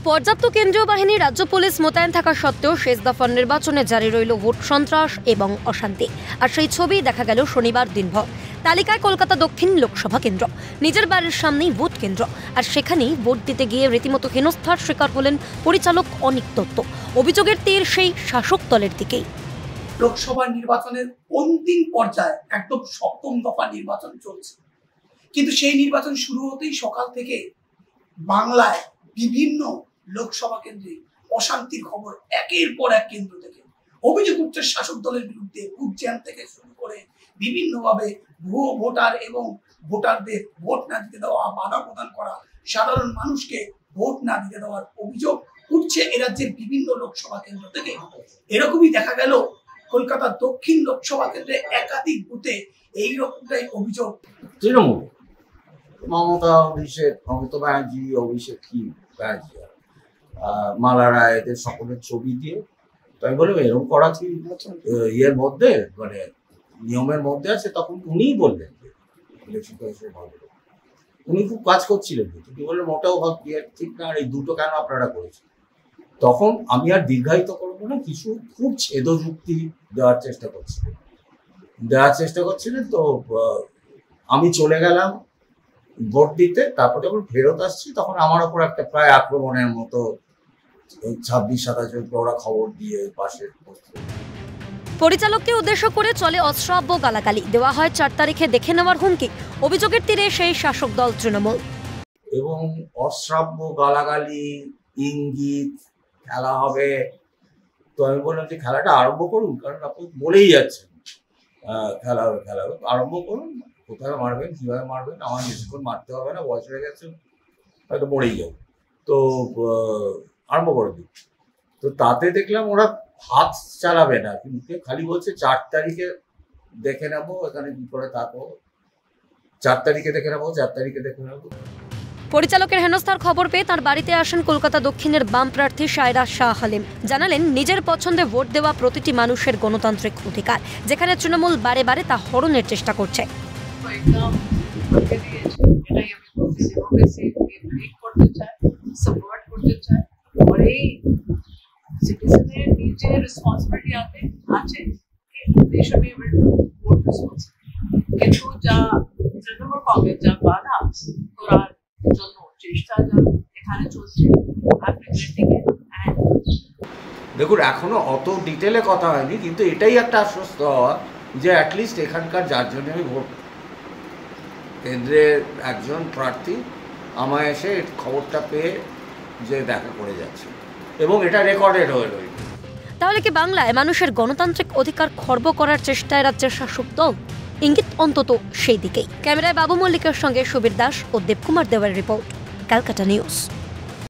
পর্যাপ্ত কেন্দ্রীয় বাহিনী রাজ্য পুলিশ মোতায়েন থাকা সত্ত্বেও শেষ দফার নির্বাচনে জারি রইল ভোট সন্ত্রাস এবং অশান্তি। আর সেই ছবি দেখা গেল শনিবার দিনভর। তালিকায় কলকাতা দক্ষিণ লোকসভা কেন্দ্র, নিজের বাড়ির সামনেই ভোট কেন্দ্র, আর সেখানেই ভোট দিতে গিয়ে রীতিমতো হেনস্থার শিকার হলেন পরিচালক অনিক দত্ত। অভিযোগের তীর সেই শাসক দলের দিকেই। লোকসভা নির্বাচনের অন্তিম পর্যায়ে একদম সপ্তম দফা নির্বাচন চলছে, কিন্তু সেই নির্বাচন শুরু হতেই সকাল থেকে বাংলায় বিভিন্ন লোকসভা কেন্দ্রে অশান্তির খবর একের পর এক কেন্দ্র থেকে। অভিযোগ উঠছে শাসক দলের বিরুদ্ধে, বুথ জ্যাম থেকে শুরু করে বিভিন্নভাবে ভুয়ো ভোটার এবং ভোটারদের ভোট না দিতে দেওয়া, বাধা প্রদান করা, সাধারণ মানুষকে ভোট না দিতে দেওয়ার অভিযোগ উঠছে এ রাজ্যের বিভিন্ন লোকসভা কেন্দ্র থেকে। এরকমই দেখা গেল কলকাতা দক্ষিণ লোকসভা কেন্দ্রে একাধিক বুথে এইরকমটাই অভিযোগ। তৃণমূল মমতা, অভিষেক, মমতা ব্যানার্জি, অভিষেক ব্যানার্জি, মালা রায়, এদের সকলের ছবি দিয়ে তাই বললাম এরকম করা কি ইয়ের মধ্যে, মানে নিয়মের মধ্যে আছে। তখন উনিই বললেন যে ইলেকশন কমিশনের ভালো, উনি খুব কাজ করছিলেন, তিনি বললেন মোটেও ঠিক না, আর এই দুটো কেন আপনারা করেছেন। তখন আমি আর দীর্ঘায়িত করবো না, কিছু খুব ছেদ যুক্তি দেওয়ার চেষ্টা করছিলেন। তো আমি চলে গেলাম ভোট দিতে। তারপর যখন ফেরত আসছি তখন আমার ওপর একটা প্রায় আক্রমণের মতো 26-27 জন ওরা খবর দিয়ে পাশের পরিচালককে উদ্দেশ্য করে চলে অশ্রাব্য গালাগালি, দেওয়া হয় 4 তারিখে দেখে নেওয়ার হুমকি। অভিযোগের তীরে সেই শাসক দল তৃণমূল। এবং অশ্রাব্য গালাগালি, ইঙ্গিত, খেলা হবে। তো আমি বললাম যে খেলাটা আরম্ভ করুন, কারণ আপনি বলেই যাচ্ছেন খেলা হবে, আরম্ভ করুন। কোথায় মারবেন, কিভাবে মারবেন, আমার বেশিক্ষণ মারতে হবে না, বয়স হয়ে গেছে, হয়তো মরেই যাবে, তো আরম্ভ করে দিন। তো তাতে দেখলাম ওরা হাত চালাবে না, কিন্তু খালি বলছে 4 তারিখে দেখে নেবো, এখানে কি করে থাকো, 4 তারিখে দেখে নেবো, 4 তারিখে দেখে নেবো। পরিচালকের হেনস্থার খবর পেয়ে তার বাড়িতে আসেন কলকাতা দক্ষিণের বাম প্রার্থী সায়রা শাহ হালিম। জানালেন নিজের পছন্দে ভোট দেওয়া প্রতিটি মানুষের গণতান্ত্রিক অধিকার, যেখানে তৃণমূল বারে বারে তা হরণের চেষ্টা করছে। দেখুন, এখনো অত ডিটেলে কথা হয়নি, কিন্তু এটাই একটা আশ্বস্ত হওয়া যে অ্যাটলিস্ট এখানকার যার জন্য আমি ভোট, কেন্দ্রের একজন প্রার্থী আমায় এসে খবরটা পেয়ে যে দেখা করে যাচ্ছে, এবং এটা রেকর্ডেড হয়ে রইল। তাহলে কি বাংলায় মানুষের গণতান্ত্রিক অধিকার খর্ব করার চেষ্টায় রাজ্যের শাসক দল? ইঙ্গিত অন্তত সেই দিকেই। ক্যামেরায় বাবু মল্লিকের সঙ্গে সুবীর দাস ও দেবকুমার দেওয়ার রিপোর্ট, ক্যালকাটা নিউজ।